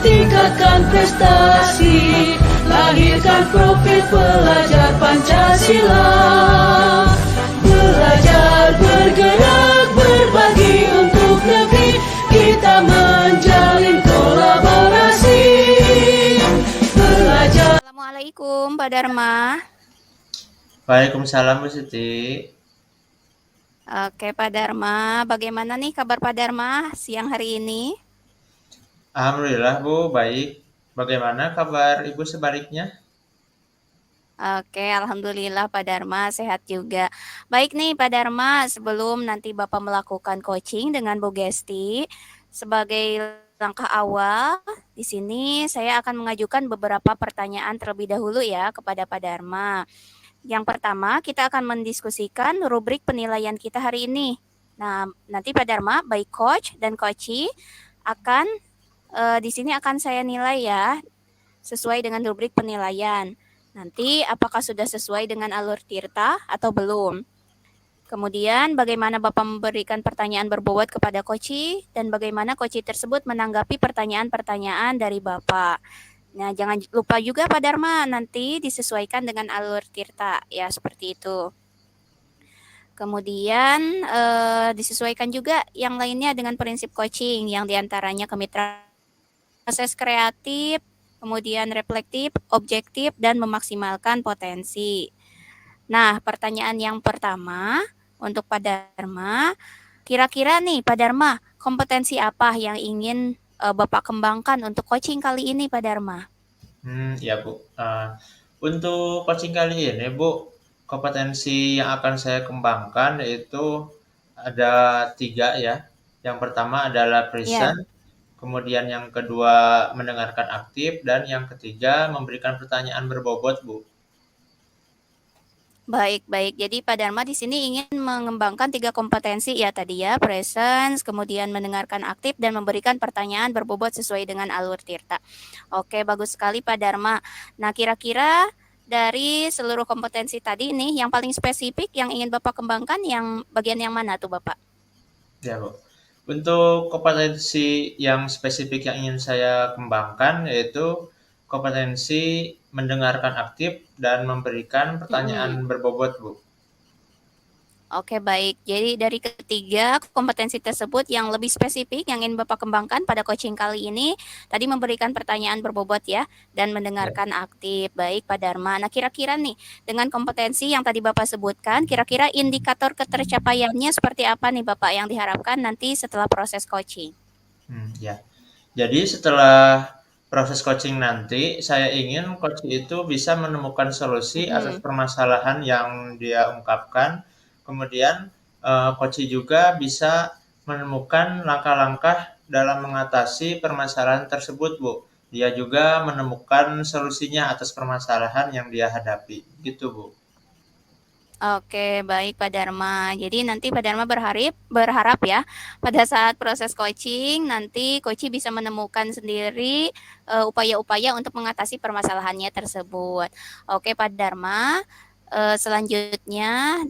tingkatkan prestasi, lahirkan profil pelajar Pancasila. Belajar, bergerak, berbagi untuk negeri, kita menjalin kolaborasi. Belajar. Assalamualaikum Pak Dharma. Waalaikumsalam Bu Siti. Oke Pak Dharma, bagaimana nih kabar Pak Dharma siang hari ini? Alhamdulillah Bu, baik. Bagaimana kabar Ibu sebaliknya? Oke, alhamdulillah Pak Dharma sehat juga. Baik nih Pak Dharma, sebelum nanti Bapak melakukan coaching dengan Bu Gesti, sebagai langkah awal, di sini saya akan mengajukan beberapa pertanyaan terlebih dahulu ya kepada Pak Dharma. Yang pertama, kita akan mendiskusikan rubrik penilaian kita hari ini. Nah, nanti Pak Dharma, baik coach dan coachee akan di sini akan saya nilai ya, sesuai dengan rubrik penilaian. Nanti apakah sudah sesuai dengan alur Tirta atau belum? Kemudian bagaimana Bapak memberikan pertanyaan berbobot kepada coachee dan bagaimana coachee tersebut menanggapi pertanyaan-pertanyaan dari Bapak. Nah, jangan lupa juga Pak Dharma nanti disesuaikan dengan alur Tirta ya, seperti itu. Kemudian disesuaikan juga yang lainnya dengan prinsip coaching yang diantaranya kemitraan, proses kreatif, kemudian reflektif, objektif, dan memaksimalkan potensi. Nah, pertanyaan yang pertama untuk Pak Dharma, kira-kira nih Pak Dharma, kompetensi apa yang ingin Bapak kembangkan untuk coaching kali ini Pak Dharma? Ya Bu. Untuk coaching kali ini Bu, kompetensi yang akan saya kembangkan yaitu ada 3 ya. Yang pertama adalah Ya, present, kemudian yang kedua mendengarkan aktif, dan yang ketiga memberikan pertanyaan berbobot Bu. baik. Jadi Pak Dharma di sini ingin mengembangkan 3 kompetensi ya tadi ya, presence, kemudian mendengarkan aktif dan memberikan pertanyaan berbobot sesuai dengan alur Tirta. Oke, bagus sekali Pak Dharma. Nah, kira-kira dari seluruh kompetensi tadi nih, yang paling spesifik yang ingin Bapak kembangkan yang bagian yang mana tuh Bapak? Ya Bu. Untuk kompetensi yang spesifik yang ingin saya kembangkan yaitu kompetensi mendengarkan aktif dan memberikan Mm-mm. pertanyaan berbobot Bu. Oke, baik. Jadi dari ketiga kompetensi tersebut yang lebih spesifik yang ingin Bapak kembangkan pada coaching kali ini, tadi memberikan pertanyaan berbobot ya, dan Ya. mendengarkan aktif. Baik, Pak Dharma. Nah, kira-kira nih, dengan kompetensi yang tadi Bapak sebutkan, kira-kira indikator ketercapaiannya seperti apa nih Bapak yang diharapkan nanti setelah proses coaching? Ya. Jadi setelah proses coaching nanti, saya ingin coach itu bisa menemukan solusi atas Mm-mm. permasalahan yang dia ungkapkan. Kemudian, coach juga bisa menemukan langkah-langkah dalam mengatasi permasalahan tersebut, Bu. Dia juga menemukan solusinya atas permasalahan yang dia hadapi, gitu, Bu. Oke, baik Pak Dharma. Jadi nanti Pak Dharma berharap ya pada saat proses coaching nanti coach bisa menemukan sendiri upaya-upaya untuk mengatasi permasalahannya tersebut. Oke Pak Dharma, selanjutnya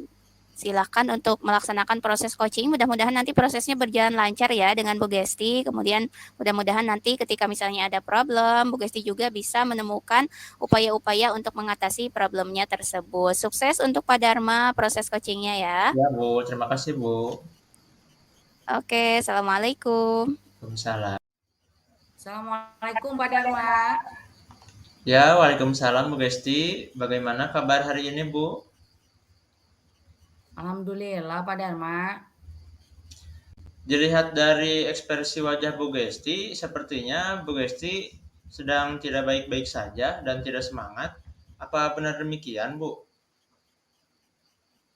silakan untuk melaksanakan proses coaching. Mudah-mudahan nanti prosesnya berjalan lancar ya dengan Bu Gesti. Kemudian mudah-mudahan nanti ketika misalnya ada problem, Bu Gesti juga bisa menemukan upaya-upaya untuk mengatasi problemnya tersebut. Sukses untuk Pak Dharma proses coachingnya ya. Ya, Bu. Terima kasih, Bu. Oke, Assalamualaikum. Waalaikumsalam. Assalamualaikum Pak Dharma. Ya, waalaikumsalam, Bu Gesti. Bagaimana kabar hari ini, Bu? Alhamdulillah Pak Dharma. Dilihat dari ekspresi wajah Bu Gesti, sepertinya Bu Gesti sedang tidak baik-baik saja dan tidak semangat. Apa benar demikian, Bu?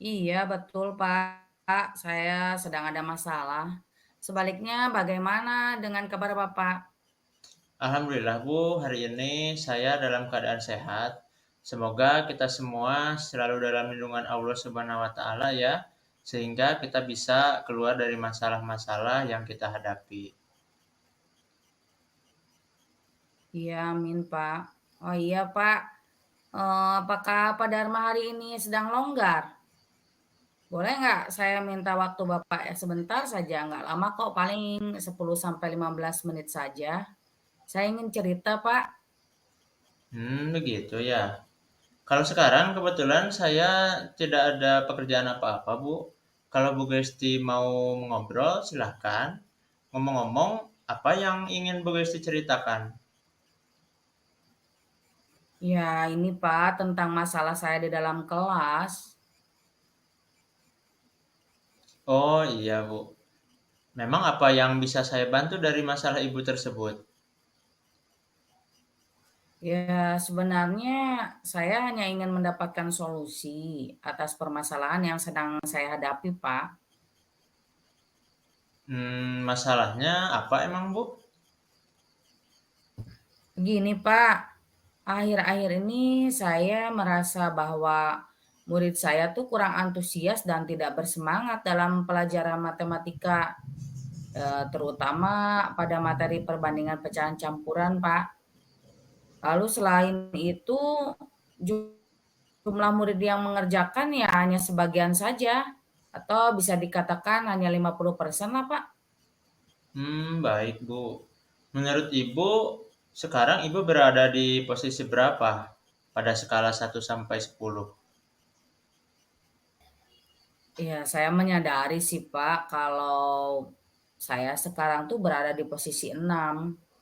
Iya betul Pak, saya sedang ada masalah. Sebaliknya bagaimana dengan kabar Bapak? Alhamdulillah, Bu, hari ini saya dalam keadaan sehat. Semoga kita semua selalu dalam lindungan Allah Subhanahu wa taala ya, sehingga kita bisa keluar dari masalah-masalah yang kita hadapi. Iya amin Pak. Oh iya Pak, apakah Pak Dharma hari ini sedang longgar? Boleh nggak saya minta waktu Bapak ya sebentar saja, nggak lama kok, paling 10 sampai 15 menit saja. Saya ingin cerita, Pak. Begitu ya. Kalau sekarang kebetulan saya tidak ada pekerjaan apa-apa, Bu. Kalau Bu Gesti mau ngobrol, silahkan. Ngomong-ngomong, apa yang ingin Bu Gesti ceritakan? Ya, ini Pak, tentang masalah saya di dalam kelas. Oh iya, Bu. Memang apa yang bisa saya bantu dari masalah Ibu tersebut? Ya, sebenarnya saya hanya ingin mendapatkan solusi atas permasalahan yang sedang saya hadapi, Pak. Masalahnya apa emang, Bu? Begini, Pak, akhir-akhir ini saya merasa bahwa murid saya tuh kurang antusias dan tidak bersemangat dalam pelajaran matematika, terutama pada materi perbandingan pecahan campuran, Pak. Lalu selain itu, jumlah murid yang mengerjakan ya hanya sebagian saja, atau bisa dikatakan hanya 50% lah, Pak. Baik, Bu. Menurut Ibu, sekarang Ibu berada di posisi berapa pada skala 1 sampai 10? Ya, saya menyadari sih, Pak, kalau saya sekarang tuh berada di posisi 6.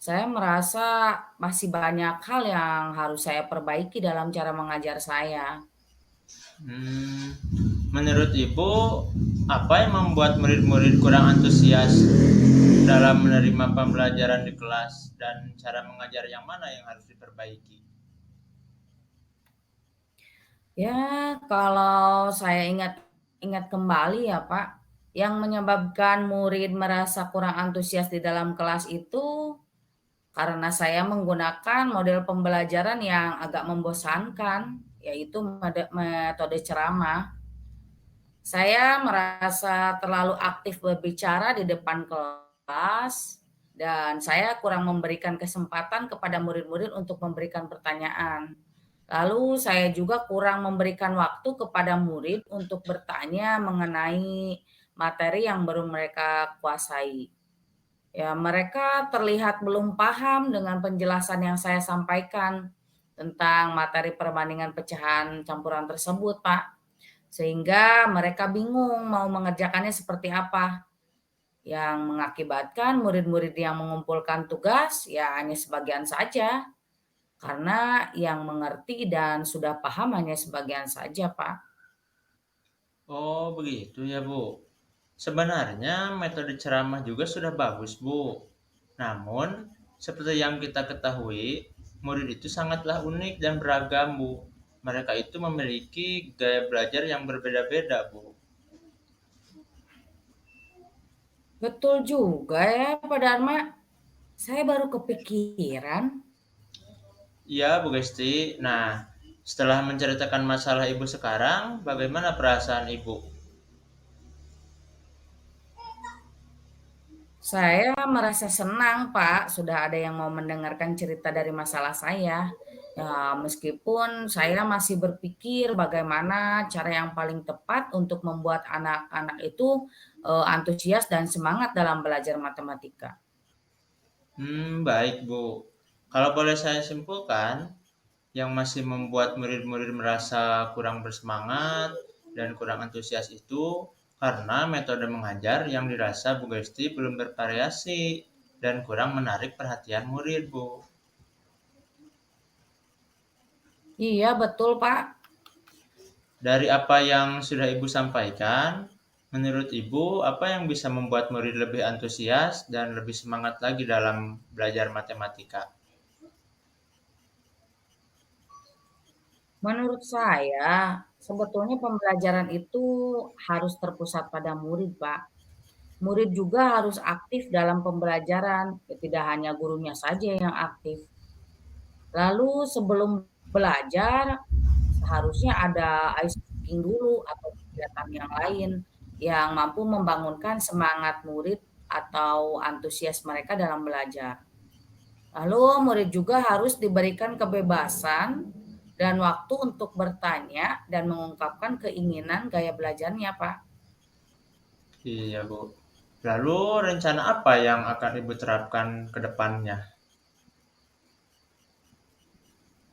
Saya merasa masih banyak hal yang harus saya perbaiki dalam cara mengajar saya. Hmm, Menurut Ibu, apa yang membuat murid-murid kurang antusias dalam menerima pembelajaran di kelas dan cara mengajar yang mana yang harus diperbaiki? Ya, kalau saya ingat kembali ya, Pak, yang menyebabkan murid merasa kurang antusias di dalam kelas itu karena saya menggunakan model pembelajaran yang agak membosankan, yaitu metode ceramah. Saya merasa terlalu aktif berbicara di depan kelas dan saya kurang memberikan kesempatan kepada murid-murid untuk memberikan pertanyaan. Lalu saya juga kurang memberikan waktu kepada murid untuk bertanya mengenai materi yang baru mereka kuasai. Ya, mereka terlihat belum paham dengan penjelasan yang saya sampaikan tentang materi perbandingan pecahan campuran tersebut, Pak. Sehingga mereka bingung mau mengerjakannya seperti apa, yang mengakibatkan murid-murid yang mengumpulkan tugas ya hanya sebagian saja, karena yang mengerti dan sudah paham hanya sebagian saja, Pak. Oh, begitu ya, Bu. Sebenarnya metode ceramah juga sudah bagus, Bu. Namun, seperti yang kita ketahui, murid itu sangatlah unik dan beragam, Bu. Mereka itu memiliki gaya belajar yang berbeda-beda, Bu. Betul juga ya, Pak Dharma. Saya baru kepikiran. Iya, Bu Gesti. Nah, setelah menceritakan masalah Ibu sekarang, bagaimana perasaan Ibu? Saya merasa senang, Pak, sudah ada yang mau mendengarkan cerita dari masalah saya. Ya, meskipun saya masih berpikir bagaimana cara yang paling tepat untuk membuat anak-anak itu antusias dan semangat dalam belajar matematika. Baik, Bu. Kalau boleh saya simpulkan, yang masih membuat murid-murid merasa kurang bersemangat dan kurang antusias itu karena metode mengajar yang dirasa Bu Gesti belum bervariasi dan kurang menarik perhatian murid, Bu. Iya, betul, Pak. Dari apa yang sudah Ibu sampaikan, menurut Ibu, apa yang bisa membuat murid lebih antusias dan lebih semangat lagi dalam belajar matematika? Menurut saya, sebetulnya pembelajaran itu harus terpusat pada murid, Pak. Murid juga harus aktif dalam pembelajaran, ya tidak hanya gurunya saja yang aktif. Lalu sebelum belajar, seharusnya ada ice breaking dulu atau kegiatan yang lain yang mampu membangunkan semangat murid atau antusias mereka dalam belajar. Lalu murid juga harus diberikan kebebasan dan waktu untuk bertanya dan mengungkapkan keinginan gaya belajarnya, Pak. Iya, Bu. Lalu rencana apa yang akan Ibu terapkan ke depannya?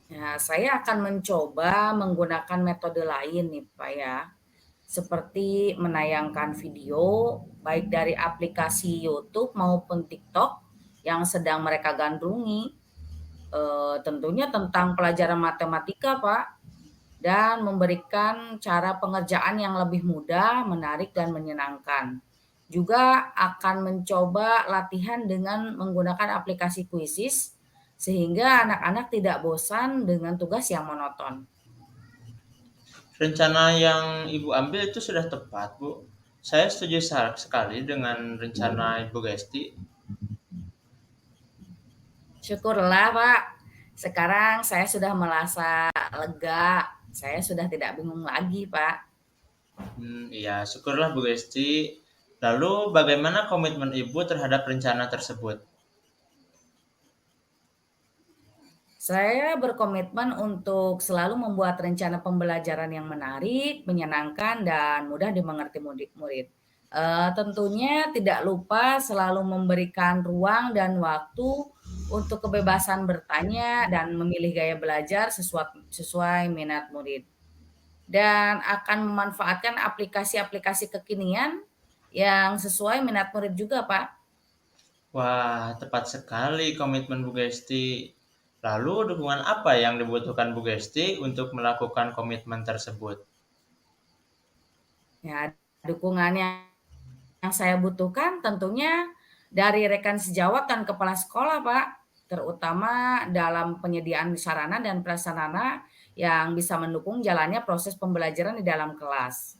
Ya, saya akan mencoba menggunakan metode lain nih Pak ya, seperti menayangkan video baik dari aplikasi YouTube maupun TikTok yang sedang mereka gandrungi, tentunya tentang pelajaran matematika Pak, dan memberikan cara pengerjaan yang lebih mudah, menarik, dan menyenangkan. Juga akan mencoba latihan dengan menggunakan aplikasi Quizzes, sehingga anak-anak tidak bosan dengan tugas yang monoton. Rencana yang Ibu ambil itu sudah tepat, Bu. Saya setuju sekali dengan rencana Ibu Gesti. Syukurlah Pak, sekarang saya sudah merasa lega, saya sudah tidak bingung lagi Pak. Iya, syukurlah Bu Gesti. Lalu bagaimana komitmen Ibu terhadap rencana tersebut? Saya berkomitmen untuk selalu membuat rencana pembelajaran yang menarik, menyenangkan, dan mudah dimengerti murid. Tentunya tidak lupa selalu memberikan ruang dan waktu untuk kebebasan bertanya dan memilih gaya belajar sesuai minat murid. Dan akan memanfaatkan aplikasi-aplikasi kekinian yang sesuai minat murid juga, Pak. Wah, tepat sekali komitmen Bu Gesti. Lalu dukungan apa yang dibutuhkan Bu Gesti untuk melakukan komitmen tersebut? Ya, dukungan yang saya butuhkan tentunya dari rekan sejawat dan kepala sekolah, Pak, terutama dalam penyediaan sarana dan prasarana yang bisa mendukung jalannya proses pembelajaran di dalam kelas.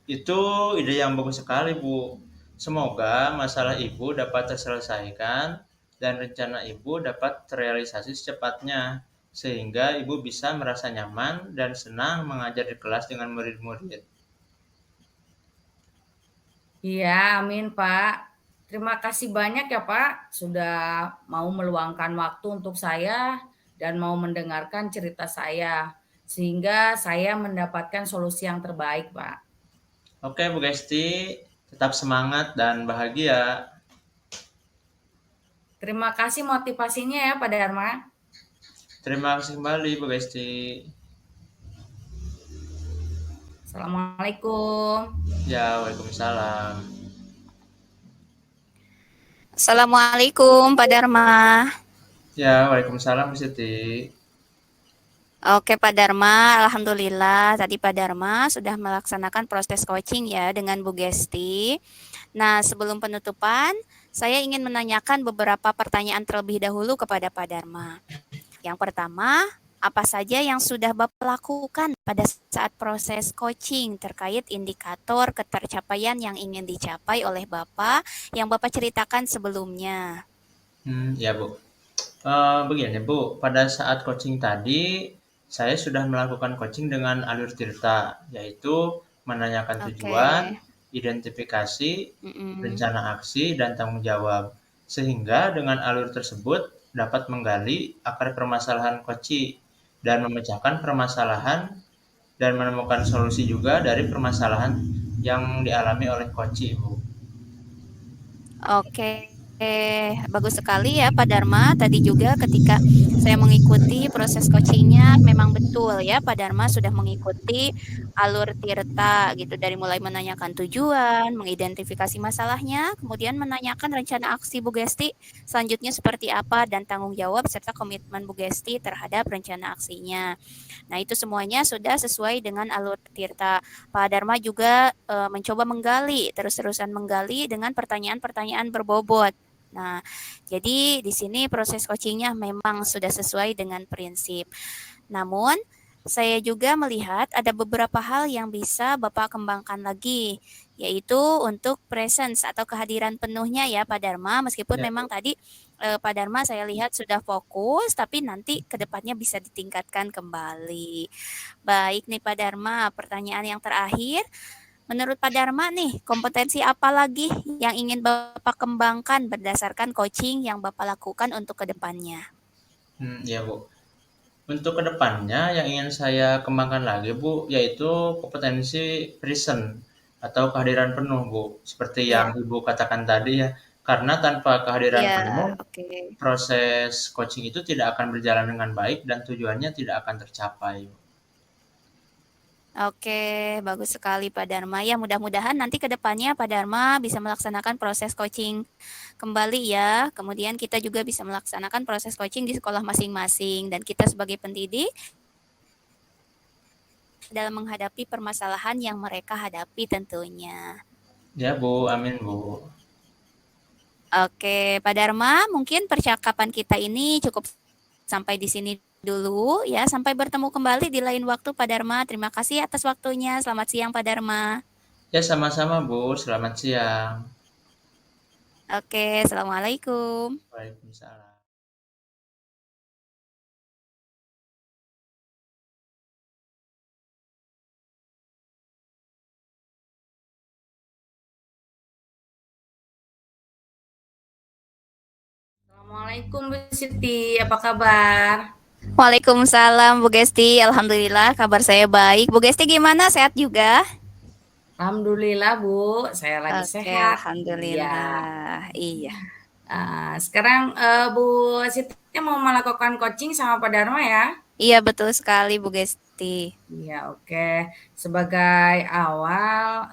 Itu ide yang bagus sekali, Bu. Semoga masalah Ibu dapat terselesaikan dan rencana Ibu dapat terrealisasi secepatnya, sehingga Ibu bisa merasa nyaman dan senang mengajar di kelas dengan murid-murid. Iya, amin, Pak. Terima kasih banyak ya, Pak, sudah mau meluangkan waktu untuk saya dan mau mendengarkan cerita saya, sehingga saya mendapatkan solusi yang terbaik, Pak. Oke, Bu Gesti, tetap semangat dan bahagia. Terima kasih motivasinya ya, Pak Dharma. Terima kasih kembali, Bu Gesti. Assalamualaikum. Ya, Waalaikumsalam. Assalamualaikum Pak Dharma. Ya, Waalaikumsalam, Bu Siti. Oke Pak Dharma, Alhamdulillah tadi Pak Dharma sudah melaksanakan proses coaching ya dengan Bu Gesti. Nah sebelum penutupan, saya ingin menanyakan beberapa pertanyaan terlebih dahulu kepada Pak Dharma. Yang pertama, apa saja yang sudah Bapak lakukan pada saat proses coaching terkait indikator ketercapaian yang ingin dicapai oleh Bapak yang Bapak ceritakan sebelumnya? Ya, Bu. Begini, Bu, pada saat coaching tadi, saya sudah melakukan coaching dengan alur tirta, yaitu menanyakan tujuan, Oke. identifikasi, Mm-mm. rencana aksi, dan tanggung jawab. Sehingga dengan alur tersebut dapat menggali akar permasalahan coaching dan memecahkan permasalahan dan menemukan solusi juga dari permasalahan yang dialami oleh coaching, Bu. Oke, bagus sekali ya Pak Dharma. Tadi juga ketika saya mengikuti proses coachingnya, memang betul ya Pak Dharma sudah mengikuti alur tirta gitu. Dari mulai menanyakan tujuan, mengidentifikasi masalahnya, kemudian menanyakan rencana aksi Bu Gesti selanjutnya seperti apa, dan tanggung jawab serta komitmen Bu Gesti terhadap rencana aksinya. Nah itu semuanya sudah sesuai dengan alur tirta. Pak Dharma juga mencoba menggali, terus-terusan menggali dengan pertanyaan-pertanyaan berbobot. Nah, jadi di sini proses coachingnya memang sudah sesuai dengan prinsip. Namun, saya juga melihat ada beberapa hal yang bisa Bapak kembangkan lagi, yaitu untuk presence atau kehadiran penuhnya ya Pak Dharma, meskipun Ya, memang Bu. tadi Pak Dharma saya lihat sudah fokus, tapi nanti ke depannya bisa ditingkatkan kembali. Baik nih Pak Dharma, pertanyaan yang terakhir, menurut Pak Dharma nih, kompetensi apa lagi yang ingin Bapak kembangkan berdasarkan coaching yang Bapak lakukan untuk ke depannya? Ya, Bu. Untuk kedepannya yang ingin saya kembangkan lagi, Bu, yaitu kompetensi present. atau kehadiran penuh, Bu. Seperti yang Iya. Ibu katakan tadi ya, karena tanpa kehadiran Iya, penuh, oke. proses coaching itu tidak akan berjalan dengan baik dan tujuannya tidak akan tercapai. Oke, bagus sekali Pak Dharma. Ya, mudah-mudahan nanti ke depannya Pak Dharma bisa melaksanakan proses coaching kembali ya. Kemudian kita juga bisa melaksanakan proses coaching di sekolah masing-masing dan kita sebagai pendidik dalam menghadapi permasalahan yang mereka hadapi tentunya. Ya, Bu. Amin, Bu. Oke, Pak Dharma, mungkin percakapan kita ini cukup sampai di sini dulu ya. Sampai bertemu kembali di lain waktu Pak Dharma. Terima kasih atas waktunya. Selamat siang Pak Dharma. Ya, sama-sama, Bu. Selamat siang. Oke, Assalamualaikum. Waalaikumsalam. Assalamualaikum Bu Siti, apa kabar? Waalaikumsalam Bu Gesti. Alhamdulillah kabar saya baik. Bu Gesti gimana? Sehat juga? Alhamdulillah Bu, saya lagi Oke, sehat. Iya. alhamdulillah. Iya. Sekarang Bu Siti mau melakukan coaching sama Pak Dharma ya? Iya, betul sekali Bu Gesti. Iya, oke. Sebagai awal,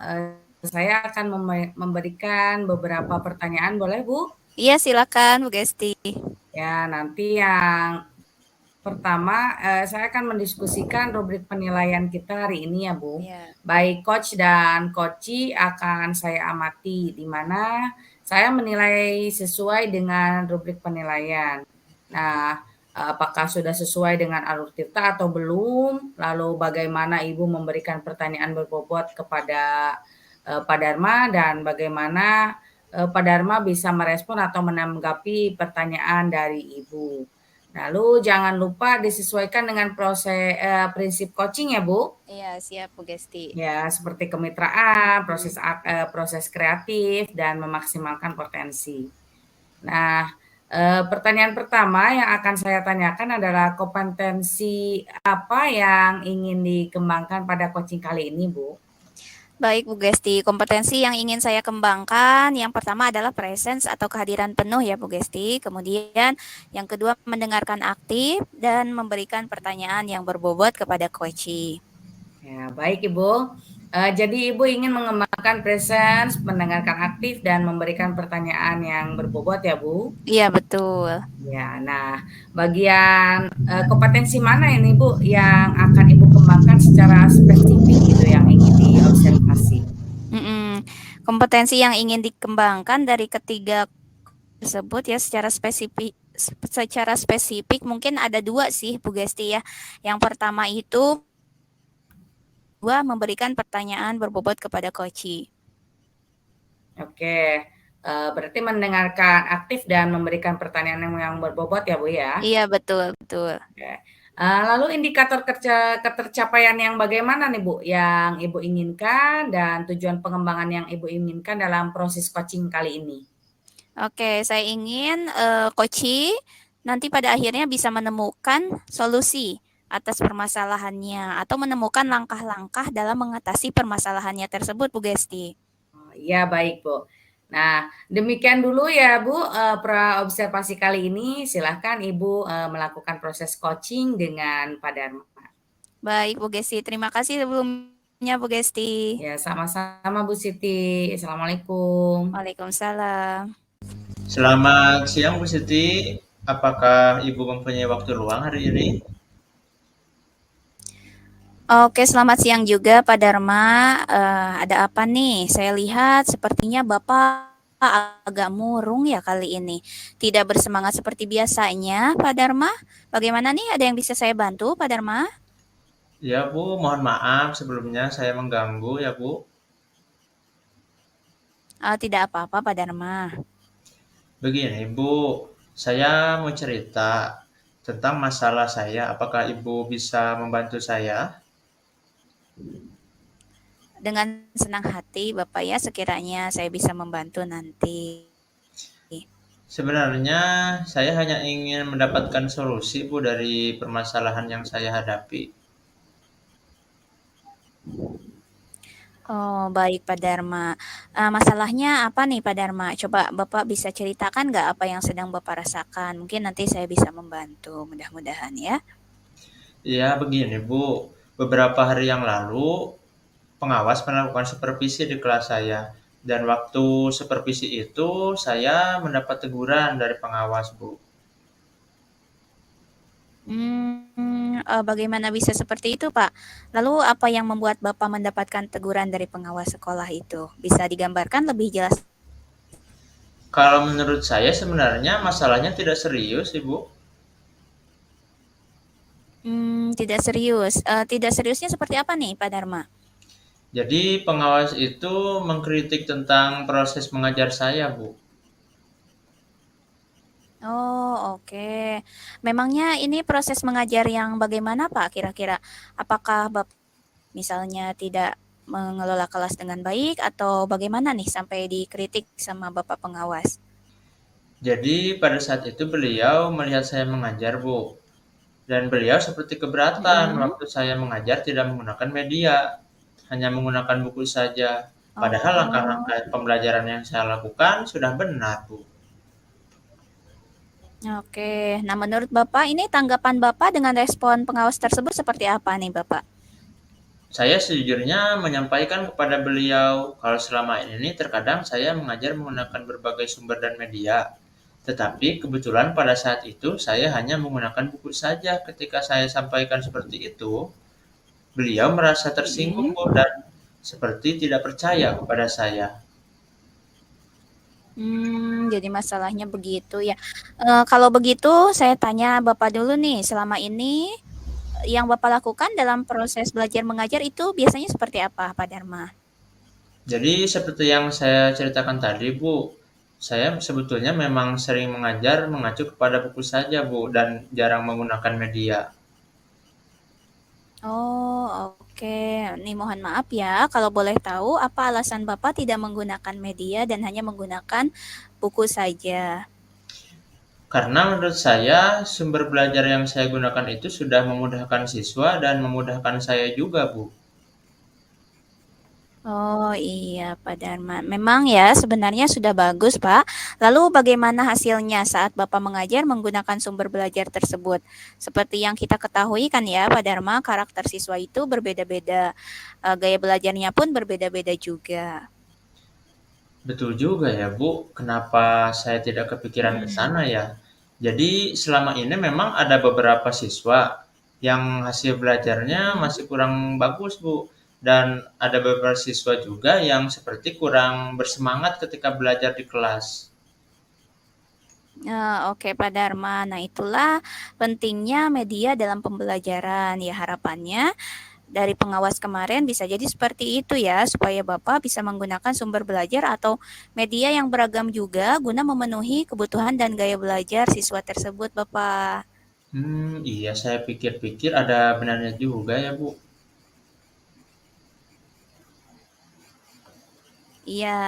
saya akan memberikan beberapa pertanyaan, boleh Bu? Iya, silakan Bu Gesti. Ya, nanti yang pertama, saya akan mendiskusikan rubrik penilaian kita hari ini ya, Bu. Iya. Baik coach dan coachee akan saya amati, di mana saya menilai sesuai dengan rubrik penilaian. Nah, apakah sudah sesuai dengan alur tirta atau belum? Lalu bagaimana Ibu memberikan pertanyaan berbobot kepada Pak Dharma dan bagaimana Pak Dharma bisa merespon atau menanggapi pertanyaan dari Ibu. Lalu jangan lupa disesuaikan dengan prinsip coaching ya Bu. Iya, siap Bu Gesti. Ya, seperti kemitraan, proses kreatif dan memaksimalkan potensi. Nah, pertanyaan pertama yang akan saya tanyakan adalah kompetensi apa yang ingin dikembangkan pada coaching kali ini, Bu? Baik Bu Gesti, kompetensi yang ingin saya kembangkan yang pertama adalah presence atau kehadiran penuh ya Bu Gesti. Kemudian yang kedua mendengarkan aktif dan memberikan pertanyaan yang berbobot kepada coachee. Ya, baik Ibu. Jadi Ibu ingin mengembangkan presence, mendengarkan aktif dan memberikan pertanyaan yang berbobot ya Bu? Iya, betul. Ya, nah bagian kompetensi mana ini Bu yang akan Ibu kembangkan secara spesifik gitu yang ingin diobservasi? Kompetensi yang ingin dikembangkan dari ketiga tersebut ya secara spesifik mungkin ada dua sih Bu Gesti ya. Yang pertama itu memberikan pertanyaan berbobot kepada coachee. Oke, berarti mendengarkan aktif dan memberikan pertanyaan yang berbobot ya Bu ya? Iya, betul. Oke. Lalu indikator ketercapaian yang bagaimana nih Bu yang Ibu inginkan dan tujuan pengembangan yang Ibu inginkan dalam proses coaching kali ini? Oke, saya ingin coachee nanti pada akhirnya bisa menemukan solusi atas permasalahannya atau menemukan langkah-langkah dalam mengatasi permasalahannya tersebut Bu Gesti. Iya, baik Bu. Nah, demikian dulu ya Bu, observasi kali ini. Silahkan Ibu melakukan proses coaching dengan Pak Dharma. Baik Bu Gesti, terima kasih sebelumnya Bu Gesti. Ya, sama-sama Bu Siti. Assalamualaikum. Waalaikumsalam. Selamat siang, Bu Siti. Apakah Ibu mempunyai waktu luang hari ini? Oke, selamat siang juga Pak Dharma. Ada apa nih? Saya lihat sepertinya Bapak agak murung ya kali ini. Tidak bersemangat seperti biasanya, Pak Dharma. Bagaimana nih? Ada yang bisa saya bantu, Pak Dharma? Ya, Bu. Mohon maaf sebelumnya saya mengganggu ya, Bu. Tidak apa-apa, Pak Dharma. Begini, Bu. Saya mau cerita tentang masalah saya. Apakah Ibu bisa membantu saya? Dengan senang hati, Bapak ya, sekiranya saya bisa membantu nanti. Sebenarnya saya hanya ingin mendapatkan solusi, Bu, dari permasalahan yang saya hadapi. Oh, baik Pak Dharma. Masalahnya apa nih Pak Dharma? Coba Bapak bisa ceritakan nggak apa yang sedang Bapak rasakan? Mungkin nanti saya bisa membantu, mudah-mudahan ya. Ya, begini Bu, beberapa hari yang lalu pengawas melakukan supervisi di kelas saya. Dan waktu supervisi itu saya mendapat teguran dari pengawas, Bu. Bagaimana bisa seperti itu, Pak? Lalu apa yang membuat Bapak mendapatkan teguran dari pengawas sekolah itu? Bisa digambarkan lebih jelas? Kalau menurut saya sebenarnya masalahnya tidak serius, Ibu. Tidak serius. Tidak seriusnya seperti apa nih, Pak Dharma? Jadi pengawas itu mengkritik tentang proses mengajar saya, Bu. Oh, oke. Memangnya ini proses mengajar yang bagaimana, Pak, kira-kira? Apakah Bapak misalnya tidak mengelola kelas dengan baik atau bagaimana nih sampai dikritik sama Bapak pengawas? Jadi pada saat itu beliau melihat saya mengajar, Bu. Dan beliau seperti keberatan Mhm. waktu saya mengajar tidak menggunakan media, hanya menggunakan buku saja. Padahal Oh, langkah-langkah pembelajaran yang saya lakukan sudah benar, Bu. oke. Nah, menurut Bapak ini tanggapan Bapak dengan respon pengawas tersebut seperti apa nih, Bapak? Saya sejujurnya menyampaikan kepada beliau kalau selama ini terkadang saya mengajar menggunakan berbagai sumber dan media. Tetapi kebetulan pada saat itu saya hanya menggunakan buku saja. Ketika saya sampaikan seperti itu, beliau merasa tersinggung, Mhm. Bu, dan seperti tidak percaya kepada saya. Jadi masalahnya begitu ya. Kalau begitu saya tanya Bapak dulu nih, selama ini yang Bapak lakukan dalam proses belajar mengajar itu biasanya seperti apa, Pak Dharma? Jadi seperti yang saya ceritakan tadi, Bu, saya sebetulnya memang sering mengajar mengacu kepada buku saja, Bu, dan jarang menggunakan media. Oh, oke. Nih mohon maaf ya, kalau boleh tahu apa alasan Bapak tidak menggunakan media dan hanya menggunakan buku saja? Karena menurut saya sumber belajar yang saya gunakan itu sudah memudahkan siswa dan memudahkan saya juga, Bu. Oh iya, Pak Dharma. Memang ya, sebenarnya sudah bagus, Pak. Lalu bagaimana hasilnya saat Bapak mengajar menggunakan sumber belajar tersebut? Seperti yang kita ketahui kan ya, Pak Dharma, karakter siswa itu berbeda-beda. Gaya belajarnya pun berbeda-beda juga. Betul juga ya, Bu. Kenapa saya tidak kepikiran ke Hmm. sana ya? Jadi selama ini memang ada beberapa siswa yang hasil belajarnya Mm-mm. masih kurang bagus, Bu. Dan ada beberapa siswa juga yang seperti kurang bersemangat ketika belajar di kelas. Oke, Pak Dharma. Nah, itulah pentingnya media dalam pembelajaran. Ya, harapannya dari pengawas kemarin bisa jadi seperti itu ya, supaya Bapak bisa menggunakan sumber belajar atau media yang beragam juga guna memenuhi kebutuhan dan gaya belajar siswa tersebut, Bapak. Iya, saya pikir-pikir ada benarnya juga ya, Bu. Iya.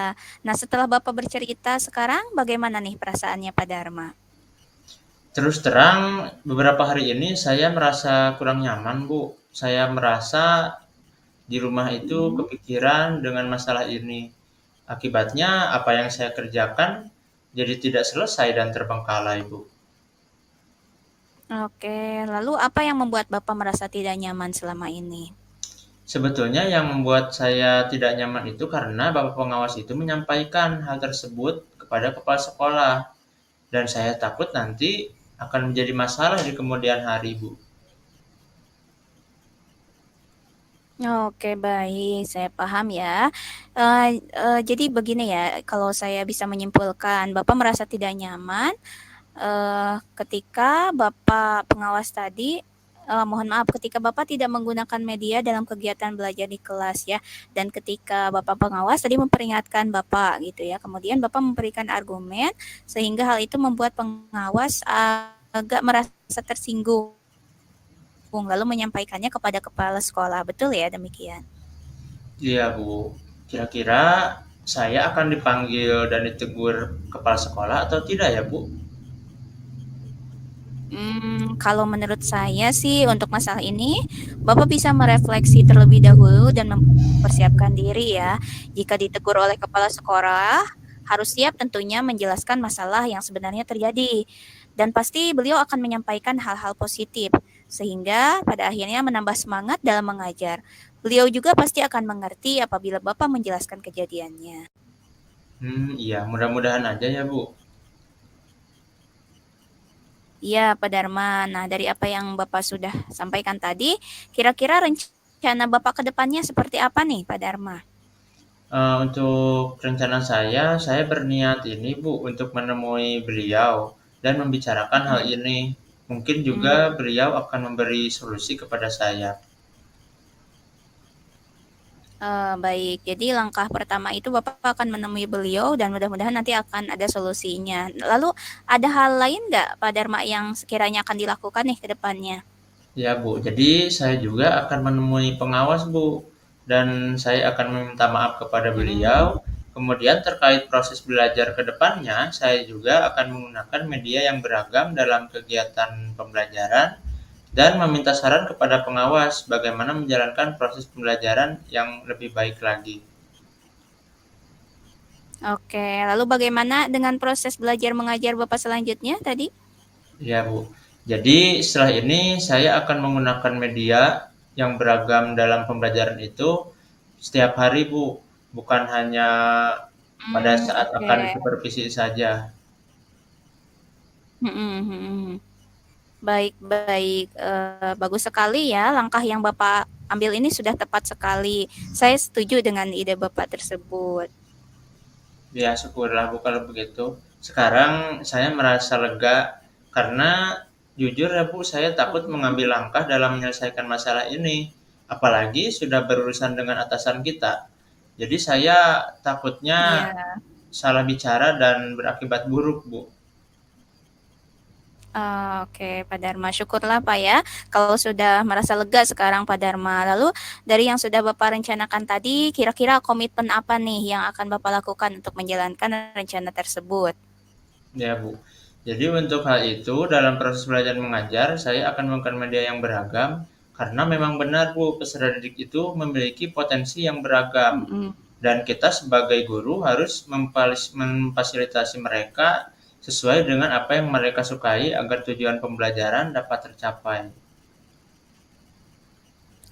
Nah, setelah Bapak bercerita sekarang, bagaimana nih perasaannya, Pak Dharma? Terus terang, beberapa hari ini saya merasa kurang nyaman, Bu. Saya merasa di rumah itu Mhm. kepikiran dengan masalah ini. Akibatnya, apa yang saya kerjakan jadi tidak selesai dan terbengkalai, Bu. Oke, lalu apa yang membuat Bapak merasa tidak nyaman selama ini? Sebetulnya yang membuat saya tidak nyaman itu karena Bapak pengawas itu menyampaikan hal tersebut kepada kepala sekolah. Dan saya takut nanti akan menjadi masalah di kemudian hari, Bu. Oke, baik, saya paham ya. Jadi begini ya, kalau saya bisa menyimpulkan, Bapak merasa tidak nyaman ketika Bapak pengawas tadi, mohon maaf, ketika Bapak tidak menggunakan media dalam kegiatan belajar di kelas ya, dan ketika Bapak pengawas tadi memperingatkan Bapak gitu ya, kemudian Bapak memberikan argumen sehingga hal itu membuat pengawas agak merasa tersinggung, lalu menyampaikannya kepada kepala sekolah. Betul ya demikian? Iya, Bu. Kira-kira saya akan dipanggil dan ditegur kepala sekolah atau tidak ya, Bu? Kalau menurut saya sih untuk masalah ini, Bapak bisa merefleksi terlebih dahulu dan mempersiapkan diri ya. Jika ditegur oleh kepala sekolah, harus siap tentunya menjelaskan masalah yang sebenarnya terjadi. Dan pasti beliau akan menyampaikan hal-hal positif, sehingga pada akhirnya menambah semangat dalam mengajar. Beliau juga pasti akan mengerti apabila Bapak menjelaskan kejadiannya. Iya, mudah-mudahan aja ya, Bu. Iya, Pak Dharma. Nah, dari apa yang Bapak sudah sampaikan tadi, kira-kira rencana Bapak ke depannya seperti apa nih, Pak Dharma? Untuk rencana saya berniat ini, Bu, untuk menemui beliau dan membicarakan hal Mm-mm. ini. Mungkin juga Hmm. beliau akan memberi solusi kepada saya. Baik, jadi langkah pertama itu Bapak akan menemui beliau dan mudah-mudahan nanti akan ada solusinya. Lalu ada hal lain nggak, Pak Dharma, yang sekiranya akan dilakukan nih ke depannya? Ya, Bu. Jadi saya juga akan menemui pengawas, Bu, dan saya akan meminta maaf kepada beliau. Mm-mm. Kemudian terkait proses belajar ke depannya, saya juga akan menggunakan media yang beragam dalam kegiatan pembelajaran dan meminta saran kepada pengawas bagaimana menjalankan proses pembelajaran yang lebih baik lagi. Oke, lalu bagaimana dengan proses belajar mengajar Bapak selanjutnya tadi? Ya, Bu. Jadi setelah ini saya akan menggunakan media yang beragam dalam pembelajaran itu setiap hari, Bu. Bukan hanya pada saat Oke. akan supervisi saja. Mm-mm, mm-mm. Baik, baik. Bagus sekali ya. Langkah yang Bapak ambil ini sudah tepat sekali. Saya setuju dengan ide Bapak tersebut. Ya, syukurlah Bu kalau begitu. Sekarang saya merasa lega karena jujur ya Bu, saya takut mengambil langkah dalam menyelesaikan masalah ini. Apalagi sudah berurusan dengan atasan kita. Jadi saya takutnya Iya. salah bicara dan berakibat buruk, Bu. Oke, Pak Dharma. Syukurlah Pak ya, kalau sudah merasa lega sekarang Pak Dharma. Lalu dari yang sudah Bapak rencanakan tadi, kira-kira komitmen apa nih yang akan Bapak lakukan untuk menjalankan rencana tersebut? Ya, Bu. Jadi untuk hal itu, dalam proses belajar mengajar, saya akan menggunakan media yang beragam, karena memang benar, Bu, peserta didik itu memiliki potensi yang beragam. Mm-mm. Dan kita sebagai guru harus memfasilitasi mereka sesuai dengan apa yang mereka sukai agar tujuan pembelajaran dapat tercapai.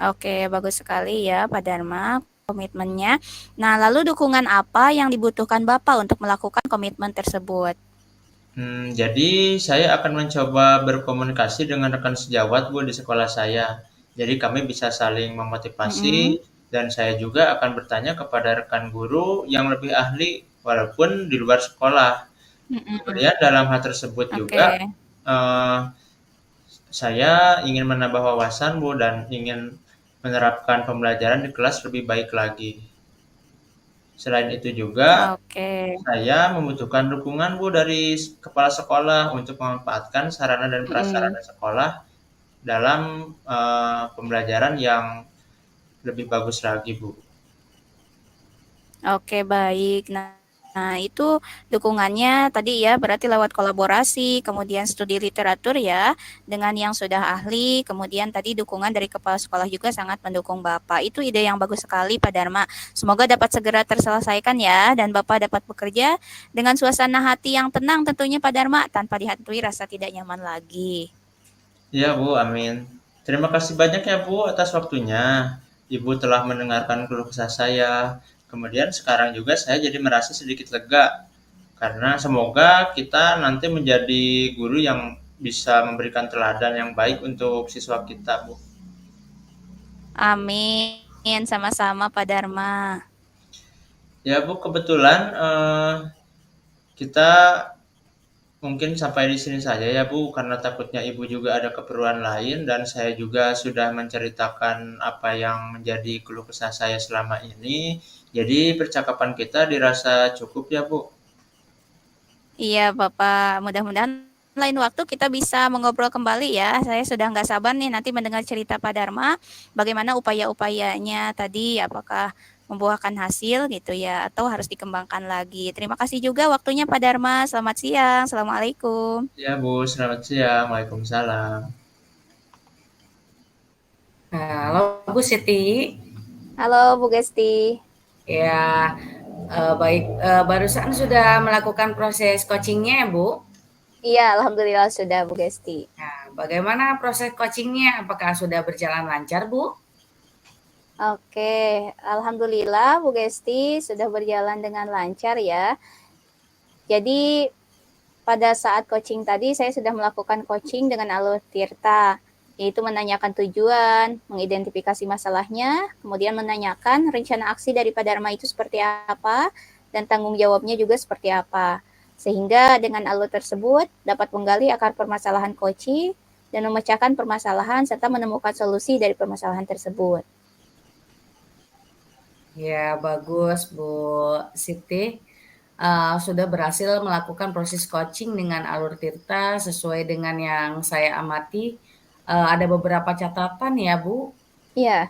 Oke, bagus sekali ya Pak Dharma komitmennya. Nah, lalu dukungan apa yang dibutuhkan Bapak untuk melakukan komitmen tersebut? Jadi saya akan mencoba berkomunikasi dengan rekan sejawat Bu di sekolah saya. Jadi kami bisa saling memotivasi Mm-mm. dan saya juga akan bertanya kepada rekan guru yang lebih ahli walaupun di luar sekolah. Mm-mm. Kemudian dalam hal tersebut juga Oke, eh, saya ingin menambah wawasan Bu dan ingin menerapkan pembelajaran di kelas lebih baik lagi. Selain itu juga oke. saya membutuhkan dukungan Bu dari kepala sekolah untuk memanfaatkan sarana dan Mm-mm. prasarana sekolah dalam pembelajaran yang lebih bagus lagi, Bu. Oke, baik. Nah, itu dukungannya tadi ya berarti lewat kolaborasi, kemudian studi literatur ya dengan yang sudah ahli, kemudian tadi dukungan dari kepala sekolah juga sangat mendukung Bapak. Itu ide yang bagus sekali Pak Dharma. Semoga dapat segera terselesaikan ya dan Bapak dapat bekerja dengan suasana hati yang tenang tentunya Pak Dharma tanpa dihantui rasa tidak nyaman lagi. Iya, Bu, amin. Terima kasih banyak ya, Bu, atas waktunya. Ibu telah mendengarkan keluh kesah saya. Kemudian sekarang juga saya jadi merasa sedikit lega karena semoga kita nanti menjadi guru yang bisa memberikan teladan yang baik untuk siswa kita, Bu. Amin, sama-sama Pak Dharma. Ya, Bu, kebetulan kita mungkin sampai di sini saja ya Bu, karena takutnya Ibu juga ada keperluan lain dan saya juga sudah menceritakan apa yang menjadi keluh kesah saya selama ini. Jadi percakapan kita dirasa cukup ya Bu. Iya, Bapak. Mudah-mudahan lain waktu kita bisa mengobrol kembali ya. Saya sudah nggak sabar nih nanti mendengar cerita Pak Dharma, bagaimana upaya-upayanya tadi, apakah membuahkan hasil gitu ya, atau harus dikembangkan lagi. Terima kasih juga waktunya Pak Dharma. Selamat siang. Assalamualaikum. Ya Bu, selamat siang. Waalaikumsalam. Halo Bu Siti. Halo Bu Gesti. Ya, baik, barusan sudah melakukan proses coachingnya ya Bu? Iya, alhamdulillah sudah Bu Gesti. Nah, bagaimana proses coachingnya? Apakah sudah berjalan lancar Bu? Oke, alhamdulillah Bu Gesti sudah berjalan dengan lancar ya. Jadi pada saat coaching tadi saya sudah melakukan coaching dengan alur Tirta, yaitu menanyakan tujuan, mengidentifikasi masalahnya, kemudian menanyakan rencana aksi dari Pak Dharma itu seperti apa, dan tanggung jawabnya juga seperti apa. Sehingga dengan alur tersebut dapat menggali akar permasalahan coaching dan memecahkan permasalahan serta menemukan solusi dari permasalahan tersebut. Ya, bagus Bu Siti. Sudah berhasil melakukan proses coaching dengan alur Tirta sesuai dengan yang saya amati. Ada beberapa catatan ya Bu. Iya.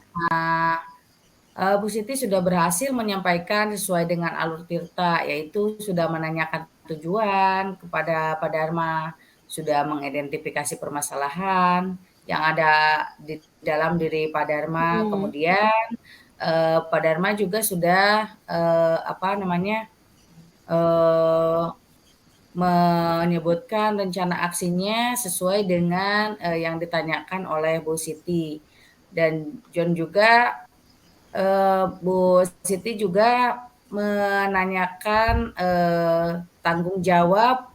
Bu Siti sudah berhasil menyampaikan sesuai dengan alur Tirta, yaitu sudah menanyakan tujuan kepada Pak Dharma, sudah mengidentifikasi permasalahan yang ada di dalam diri Pak Dharma. Kemudian Pak Dharma juga sudah menyebutkan rencana aksinya sesuai dengan yang ditanyakan oleh Bu Siti. Dan John juga Bu Siti juga menanyakan tanggung jawab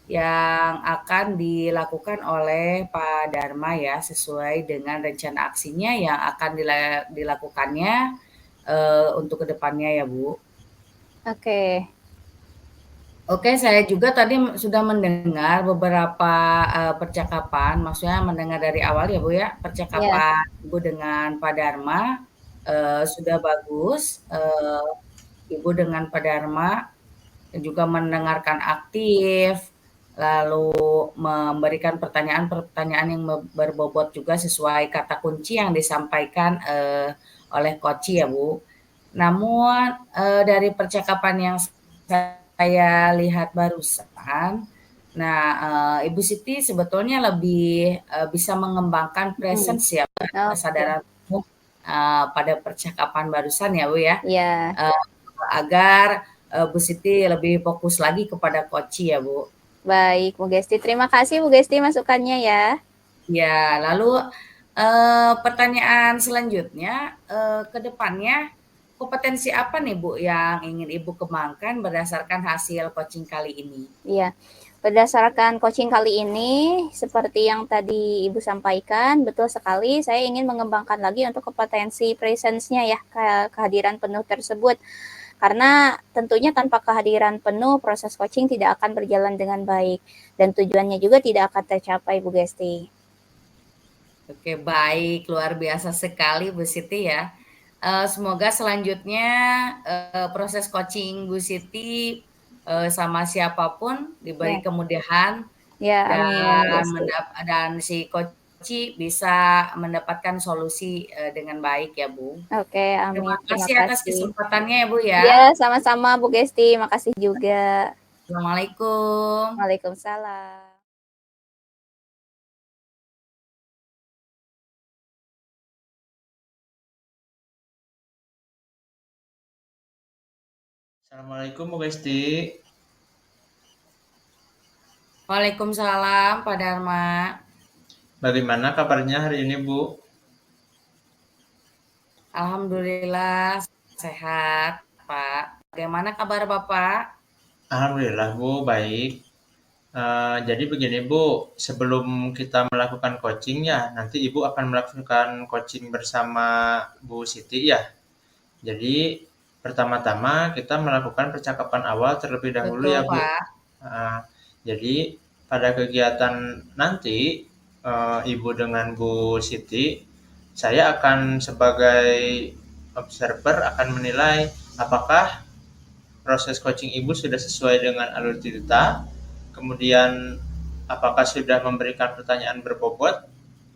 yang akan dilakukan oleh Pak Dharma ya, sesuai dengan rencana aksinya yang akan dilakukannya untuk kedepannya ya Bu. Oke, saya juga tadi sudah mendengar beberapa percakapan, maksudnya mendengar dari awal ya Bu ya, percakapan Ibu dengan Pak Dharma sudah bagus. Ibu dengan Pak Dharma juga mendengarkan aktif, lalu memberikan pertanyaan-pertanyaan yang berbobot juga sesuai kata kunci yang disampaikan oleh Coach ya Bu. Namun dari percakapan yang saya lihat barusan, Ibu Siti sebetulnya lebih bisa mengembangkan presence ya, kesadaran pada percakapan barusan ya Bu ya. Iya. Agar Bu Siti lebih fokus lagi kepada Coach ya Bu. Baik Bu Gesti, terima kasih Bu Gesti masukannya ya. Ya, lalu pertanyaan selanjutnya, ke depannya kompetensi apa nih Bu yang ingin Ibu kembangkan berdasarkan hasil coaching kali ini? Iya, berdasarkan coaching kali ini, seperti yang tadi Ibu sampaikan, betul sekali saya ingin mengembangkan lagi untuk kompetensi presence-nya ya, kehadiran penuh tersebut. Karena tentunya tanpa kehadiran penuh, proses coaching tidak akan berjalan dengan baik. Dan tujuannya juga tidak akan tercapai Bu Gesti. Oke, baik. Luar biasa sekali Bu Siti ya. Semoga selanjutnya proses coaching Bu Siti sama siapapun diberi kemudahan ya, dan si coach bisa mendapatkan solusi dengan baik ya Bu. Oke, amin. Terima kasih atas kesempatannya ya Bu ya. Ya, sama-sama Bu Gesti. Makasih juga. Assalamualaikum. Waalaikumsalam. Assalamualaikum Bu Gesti. Waalaikumsalam Pak Dharma. Bagaimana kabarnya hari ini Bu? Alhamdulillah sehat Pak. Bagaimana kabar Bapak? Alhamdulillah Bu, baik. Jadi begini Bu, sebelum kita melakukan coaching ya, nanti Ibu akan melakukan coaching bersama Bu Siti ya. Jadi pertama-tama kita melakukan percakapan awal terlebih dahulu. Betul, ya Bu. Pak. Jadi pada kegiatan nanti Ibu dengan Bu Siti, saya akan sebagai observer akan menilai apakah proses coaching Ibu sudah sesuai dengan alur cerita, kemudian apakah sudah memberikan pertanyaan berbobot,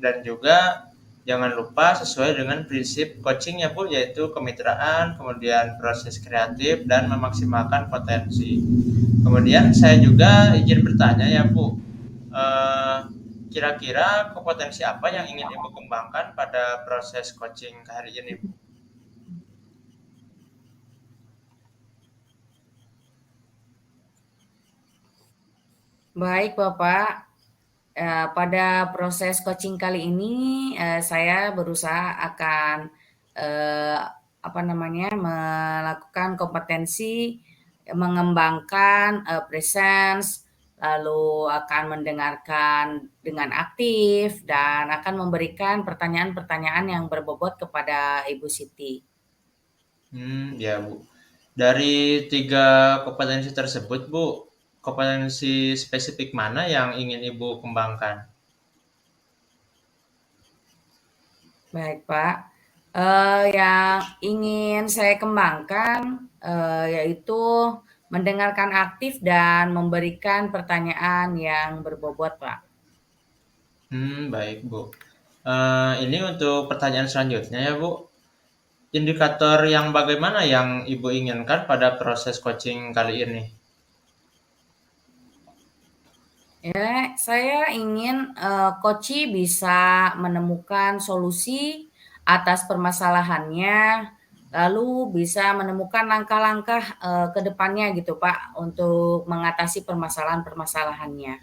dan juga Jangan lupa sesuai dengan prinsip coaching ya Bu, yaitu kemitraan, kemudian proses kreatif, dan memaksimalkan potensi. Kemudian saya juga izin bertanya ya Bu, kira-kira kompetensi apa yang ingin Ibu kembangkan pada proses coaching hari ini Bu? Baik Bapak, pada proses coaching kali ini saya berusaha akan melakukan kompetensi mengembangkan presence, lalu akan mendengarkan dengan aktif dan akan memberikan pertanyaan-pertanyaan yang berbobot kepada Ibu Siti. Ya Bu. Dari 3 kompetensi tersebut Bu, kompetensi spesifik mana yang ingin Ibu kembangkan? Baik Pak, yang ingin saya kembangkan yaitu mendengarkan aktif dan memberikan pertanyaan yang berbobot Pak. Baik Bu. Ini untuk pertanyaan selanjutnya ya Bu. Indikator yang bagaimana yang Ibu inginkan pada proses coaching kali ini? Ya, saya ingin coach bisa menemukan solusi atas permasalahannya, lalu bisa menemukan langkah-langkah ke depannya gitu Pak untuk mengatasi permasalahan-permasalahannya.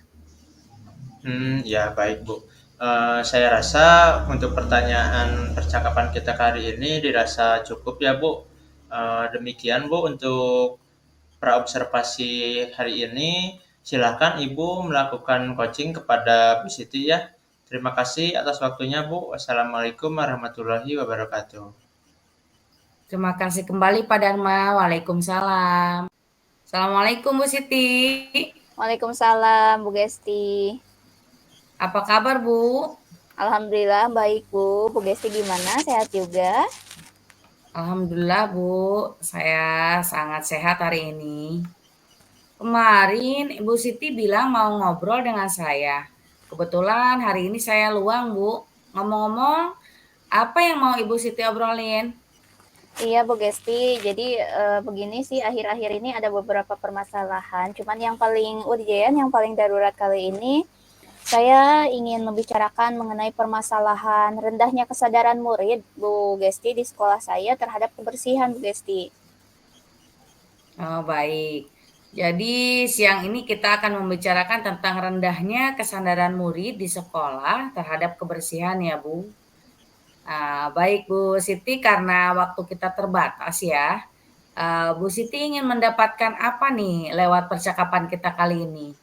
Ya baik Bu. Saya rasa untuk pertanyaan percakapan kita kali ini dirasa cukup ya Bu. Demikian Bu untuk praobservasi hari ini. Silakan Ibu melakukan coaching kepada Bu Siti ya. Terima kasih atas waktunya Bu. Wassalamualaikum warahmatullahi wabarakatuh. Terima kasih kembali Pak Dharma. Waalaikumsalam. Assalamualaikum Bu Siti. Waalaikumsalam Bu Gesti. Apa kabar Bu? Alhamdulillah baik Bu. Bu Gesti gimana? Sehat juga? Alhamdulillah Bu, saya sangat sehat hari ini. Kemarin Ibu Siti bilang mau ngobrol dengan saya. Kebetulan hari ini saya luang Bu. Ngomong-ngomong, apa yang mau Ibu Siti obrolin? Iya Bu Gesti, jadi begini sih akhir-akhir ini ada beberapa permasalahan. Cuman yang paling urgent, yang paling darurat kali ini, saya ingin membicarakan mengenai permasalahan rendahnya kesadaran murid Bu Gesti di sekolah saya terhadap kebersihan Bu Gesti. Oh baik. Jadi siang ini kita akan membicarakan tentang rendahnya kesadaran murid di sekolah terhadap kebersihan ya Bu. Baik Bu Siti, karena waktu kita terbatas ya, Bu Siti ingin mendapatkan apa nih lewat percakapan kita kali ini?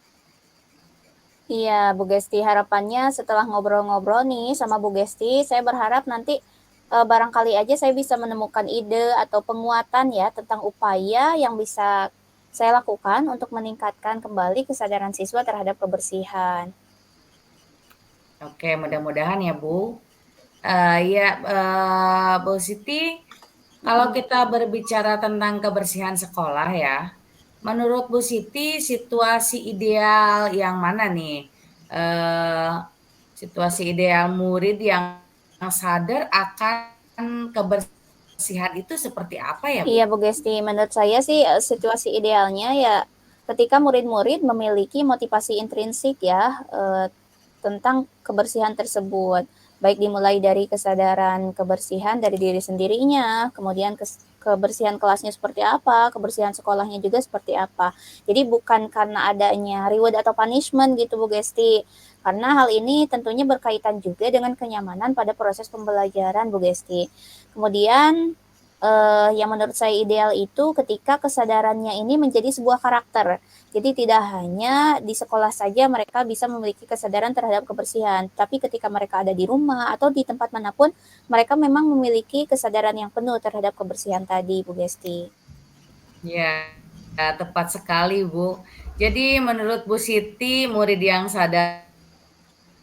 Iya Bu Gesti, harapannya setelah ngobrol-ngobrol nih sama Bu Gesti, saya berharap nanti barangkali aja saya bisa menemukan ide atau penguatan ya tentang upaya yang bisa saya lakukan untuk meningkatkan kembali kesadaran siswa terhadap kebersihan. Oke, mudah-mudahan ya Bu. Bu Siti, kalau kita berbicara tentang kebersihan sekolah ya, menurut Bu Siti situasi ideal yang mana nih? Situasi ideal murid yang sadar akan kebersihan itu seperti apa ya Bu? Iya Bu Gesti, menurut saya sih situasi idealnya ya ketika murid-murid memiliki motivasi intrinsik ya tentang kebersihan tersebut. Baik dimulai dari kesadaran kebersihan dari diri sendirinya, kemudian kebersihan kelasnya seperti apa, kebersihan sekolahnya juga seperti apa. Jadi bukan karena adanya reward atau punishment gitu Bu Gesti. Karena hal ini tentunya berkaitan juga dengan kenyamanan pada proses pembelajaran Bu Gesti. Kemudian yang menurut saya ideal itu ketika kesadarannya ini menjadi sebuah karakter. Jadi tidak hanya di sekolah saja mereka bisa memiliki kesadaran terhadap kebersihan, tapi ketika mereka ada di rumah atau di tempat manapun, mereka memang memiliki kesadaran yang penuh terhadap kebersihan tadi, Bu Gesti. Ya, tepat sekali Bu. Jadi menurut Bu Siti, murid yang sadar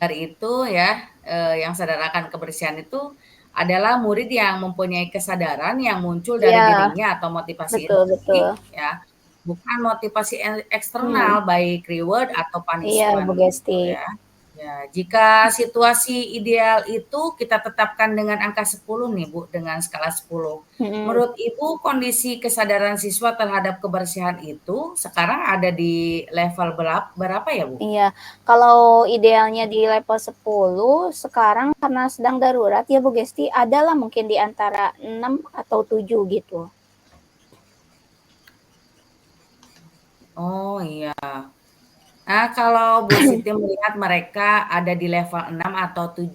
itu ya, yang sadar akan kebersihan itu adalah murid yang mempunyai kesadaran yang muncul dari dirinya atau motivasi betul. Ya, bukan motivasi eksternal baik reward atau punishment. Iya Bu Gesti. Ya. Ya, jika situasi ideal itu kita tetapkan dengan angka 10 nih Bu, dengan skala 10. Mm-mm. Menurut Ibu kondisi kesadaran siswa terhadap kebersihan itu sekarang ada di level berapa ya Bu? Iya, kalau idealnya di level 10, sekarang karena sedang darurat ya Bu Gesti, adalah mungkin di antara 6 atau 7 gitu. Oh iya. Nah, kalau Bu Siti melihat mereka ada di level 6 atau 7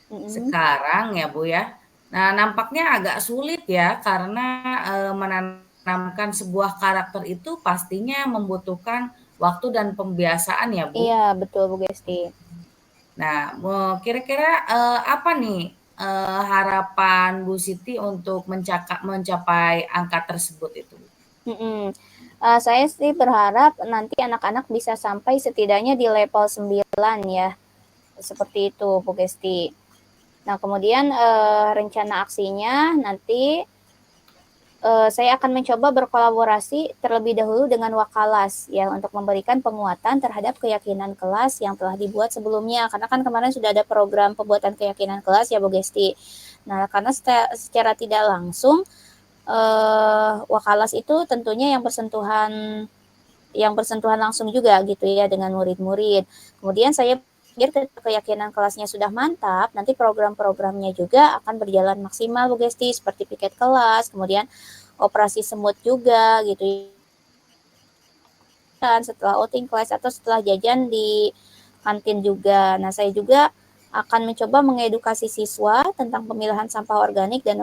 Mm-mm. sekarang ya Bu ya. Nah, nampaknya agak sulit ya karena menanamkan sebuah karakter itu pastinya membutuhkan waktu dan pembiasaan ya Bu. Iya, betul Bu Gesti. Nah, kira-kira apa nih harapan Bu Siti untuk mencapai angka tersebut itu? Mm-mm. Saya sih berharap nanti anak-anak bisa sampai setidaknya di level 9 ya. Seperti itu Bu Gesti. Nah, kemudian rencana aksinya nanti saya akan mencoba berkolaborasi terlebih dahulu dengan Wakalas ya untuk memberikan penguatan terhadap keyakinan kelas yang telah dibuat sebelumnya. Karena kan kemarin sudah ada program pembuatan keyakinan kelas ya Bu Gesti. Nah, karena secara tidak langsung Wakalas itu tentunya yang bersentuhan langsung juga gitu ya dengan murid-murid. Kemudian saya pikir keyakinan kelasnya sudah mantap, nanti program-programnya juga akan berjalan maksimal Bu Gesti, seperti piket kelas, kemudian operasi semut juga gitu kan setelah outing class atau setelah jajan di kantin juga. Nah, saya juga akan mencoba mengedukasi siswa tentang pemilahan sampah organik dan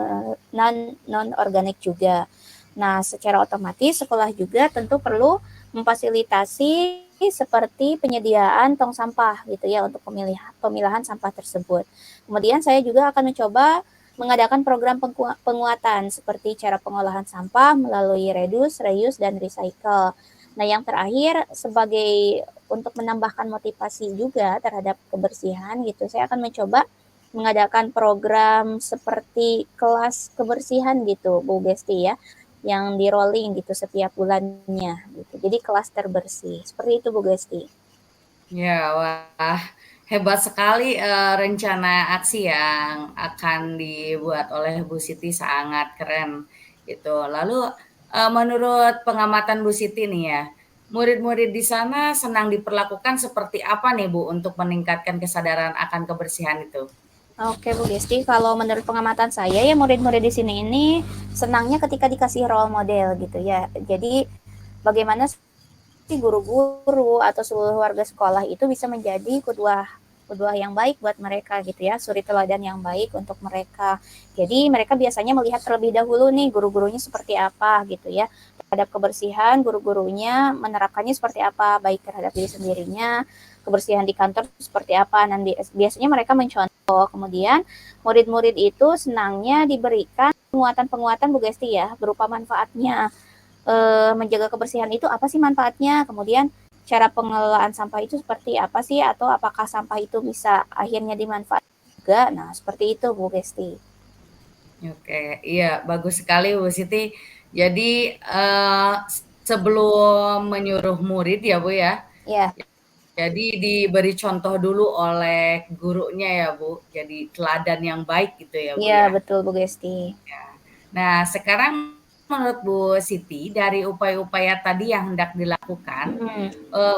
non organik juga. Nah, secara otomatis sekolah juga tentu perlu memfasilitasi seperti penyediaan tong sampah gitu ya untuk pemilahan sampah tersebut. Kemudian saya juga akan mencoba mengadakan program penguatan seperti cara pengolahan sampah melalui reduce, reuse, dan recycle. Nah, yang terakhir sebagai untuk menambahkan motivasi juga terhadap kebersihan gitu, saya akan mencoba mengadakan program seperti kelas kebersihan gitu, Bu Gesti ya, yang di rolling gitu setiap bulannya gitu. Jadi kelas terbersih. Seperti itu Bu Gesti. Ya, wah, hebat sekali rencana aksi yang akan dibuat oleh Bu Siti sangat keren gitu. Lalu menurut pengamatan Bu Siti nih ya, murid-murid di sana senang diperlakukan seperti apa nih Bu untuk meningkatkan kesadaran akan kebersihan itu? Oke Bu Gesti, kalau menurut pengamatan saya ya murid-murid di sini ini senangnya ketika dikasih role model gitu ya. Jadi bagaimana sih guru-guru atau seluruh warga sekolah itu bisa menjadi kedua yang baik buat mereka gitu ya, suri teladan yang baik untuk mereka. Jadi mereka biasanya melihat terlebih dahulu nih guru-gurunya seperti apa gitu ya. Terhadap kebersihan, guru-gurunya menerapkannya seperti apa, baik terhadap diri sendirinya, kebersihan di kantor seperti apa. Nanti biasanya mereka mencontoh. Kemudian murid-murid itu senangnya diberikan penguatan-penguatan Bu Gesti ya, berupa manfaatnya. Menjaga kebersihan itu apa sih manfaatnya? Kemudian cara pengelolaan sampah itu seperti apa sih? Atau apakah sampah itu bisa akhirnya dimanfaatkan juga? Nah, seperti itu Bu Gesti. Oke, iya bagus sekali Bu Siti. Jadi sebelum menyuruh murid ya Bu ya, Ya, jadi diberi contoh dulu oleh gurunya ya Bu. Jadi teladan yang baik gitu ya Bu iya ya. betul Bu Gesti. Nah sekarang menurut Bu Siti dari upaya-upaya tadi yang hendak dilakukan, Hmm.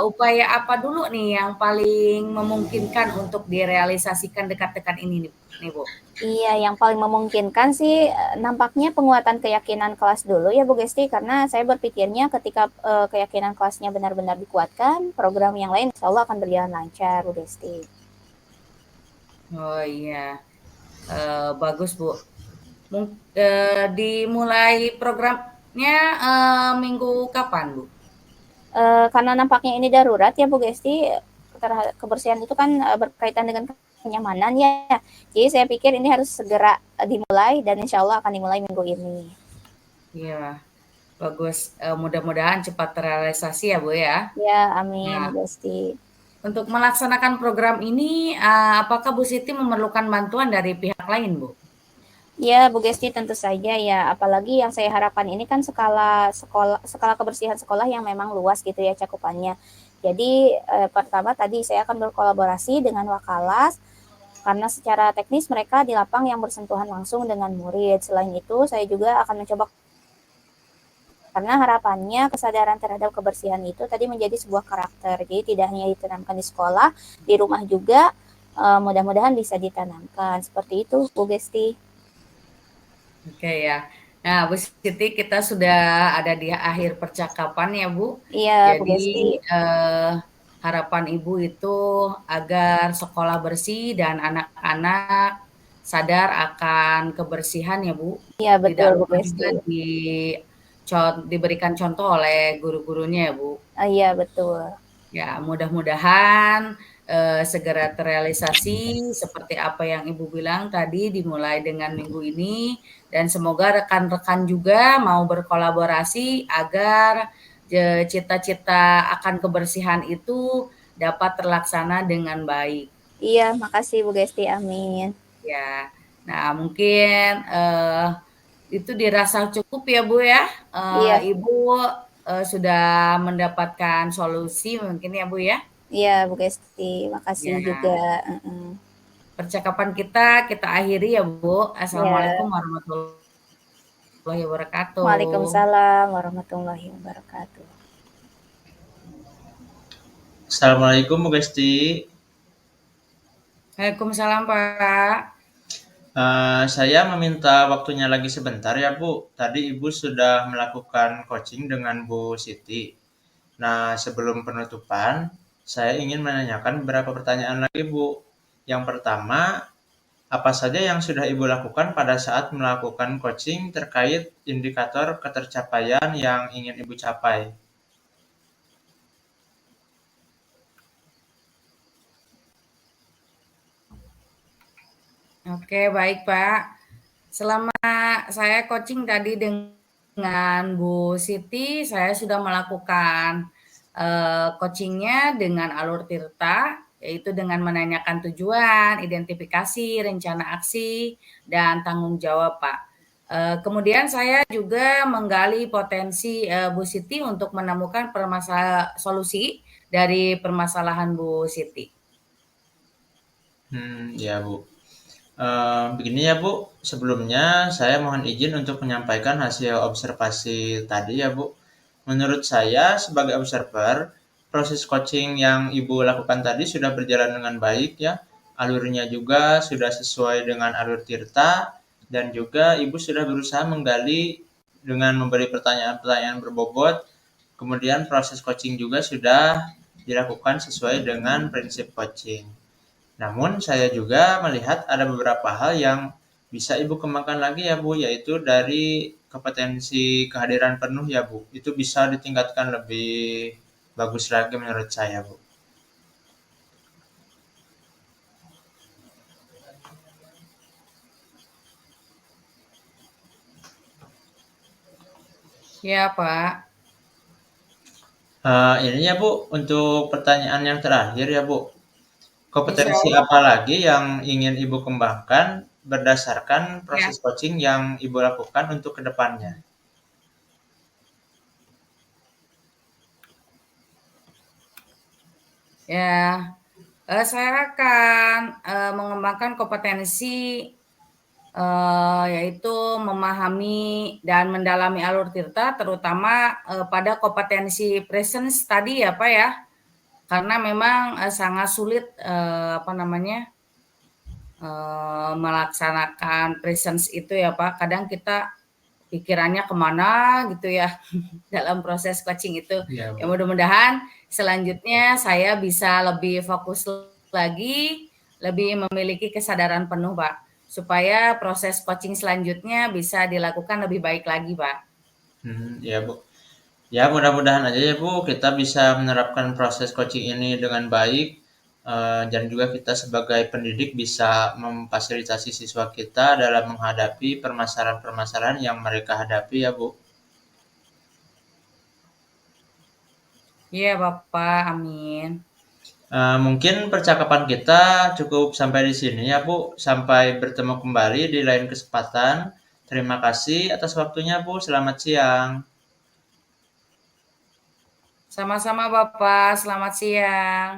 upaya apa dulu nih yang paling memungkinkan untuk direalisasikan dekat-dekat ini nih Bu? Iya, yang paling memungkinkan sih nampaknya penguatan keyakinan kelas dulu ya Bu Gesti, karena saya berpikirnya ketika keyakinan kelasnya benar-benar dikuatkan, program yang lain insya Allah akan berjalan lancar Bu Gesti. Oh iya, bagus Bu. Dimulai programnya minggu kapan Bu? Karena nampaknya ini darurat ya Bu Gesti, kebersihan itu kan berkaitan dengan kenyamanan ya. Jadi saya pikir ini harus segera dimulai dan insya Allah akan dimulai minggu ini. Iya, bagus. Mudah-mudahan cepat terrealisasi ya Bu ya. Ya, amin Nah, Bu Gesti. untuk melaksanakan program ini, apakah Bu Siti memerlukan bantuan dari pihak lain Bu? Ya, Bu Gesti tentu saja ya. Apalagi yang saya harapkan ini kan skala kebersihan sekolah yang memang luas gitu ya cakupannya. Jadi pertama tadi saya akan berkolaborasi dengan wakalas karena secara teknis mereka di lapang yang bersentuhan langsung dengan murid. Selain itu, saya juga akan mencoba karena harapannya kesadaran terhadap kebersihan itu tadi menjadi sebuah karakter. Jadi tidak hanya ditanamkan di sekolah, di rumah juga mudah-mudahan bisa ditanamkan. Seperti itu, Bu Gesti. Oke ya. Nah, Bu Siti, kita sudah ada di akhir percakapan ya, Bu. Iya, Bu Gesti. Jadi, harapan Ibu itu agar sekolah bersih dan anak-anak sadar akan kebersihan ya, Bu. Iya, Tidak betul, Bu lupa juga Gesti. diberikan contoh oleh guru-gurunya ya, Bu. Iya, betul. Ya, mudah-mudahan segera terrealisasi seperti apa yang Ibu bilang tadi dimulai dengan minggu ini dan semoga rekan-rekan juga mau berkolaborasi agar cita-cita akan kebersihan itu dapat terlaksana dengan baik. Iya, makasih Bu Gesti. Amin. Ya. Nah, mungkin itu dirasa cukup ya, Bu ya. Iya. Ibu sudah mendapatkan solusi mungkin ya, Bu ya. Iya, Bu Gesti. Makasih Ya. juga. Percakapan kita akhiri ya, Bu. Assalamualaikum Ya. warahmatullahi wabarakatuh. Waalaikumsalam warahmatullahi wabarakatuh. Assalamualaikum Bu Gesti. Waalaikumsalam, Pak. Saya meminta waktunya lagi sebentar ya Bu. Tadi Ibu sudah melakukan coaching dengan Bu Siti. Nah, sebelum penutupan, saya ingin menanyakan beberapa pertanyaan lagi Bu. Yang pertama, apa saja yang sudah Ibu lakukan pada saat melakukan coaching terkait indikator ketercapaian yang ingin Ibu capai? Oke, baik, Pak. Selama saya coaching tadi dengan Bu Siti, saya sudah melakukan coachingnya dengan alur tirta, yaitu dengan menanyakan tujuan, identifikasi, rencana aksi, dan tanggung jawab, Pak. Kemudian saya juga menggali potensi Bu Siti untuk menemukan solusi dari permasalahan Bu Siti. Ya Bu. Begini ya Bu, sebelumnya saya mohon izin untuk menyampaikan hasil observasi tadi ya Bu. Menurut saya sebagai observer, proses coaching yang Ibu lakukan tadi sudah berjalan dengan baik ya. Alurnya juga sudah sesuai dengan alur tirta dan juga Ibu sudah berusaha menggali dengan memberi pertanyaan-pertanyaan berbobot. Kemudian proses coaching juga sudah dilakukan sesuai dengan prinsip coaching. Namun saya juga melihat ada beberapa hal yang bisa Ibu kembangkan lagi ya Bu, yaitu dari kompetensi kehadiran penuh ya Bu. Itu bisa ditingkatkan lebih bagus lagi menurut saya Bu. Ya, Pak. Ini ya Bu, untuk pertanyaan yang terakhir ya Bu. Insya Kompetensi Allah. apa lagi yang ingin Ibu kembangkan berdasarkan Ya. proses coaching yang Ibu lakukan untuk kedepannya? Ya, saya akan mengembangkan kompetensi yaitu memahami dan mendalami alur tirta, terutama pada kompetensi presence tadi ya Pak ya, karena memang sangat sulit melaksanakan presence itu ya Pak. Kadang kita pikirannya kemana gitu ya dalam proses coaching itu. Ya, Ya Bu. mudah-mudahan selanjutnya saya bisa lebih fokus lagi, lebih memiliki kesadaran penuh Pak, supaya proses coaching selanjutnya bisa dilakukan lebih baik lagi Pak. Ya Bu. Ya mudah-mudahan aja ya Bu, kita bisa menerapkan proses coaching ini dengan baik, dan juga kita sebagai pendidik bisa memfasilitasi siswa kita dalam menghadapi permasalahan-permasalahan yang mereka hadapi ya Bu. Iya Bapak, amin. Mungkin percakapan kita cukup sampai di sini ya Bu, sampai bertemu kembali di lain kesempatan. Terima kasih atas waktunya Bu, selamat siang. Sama-sama Bapak, selamat siang.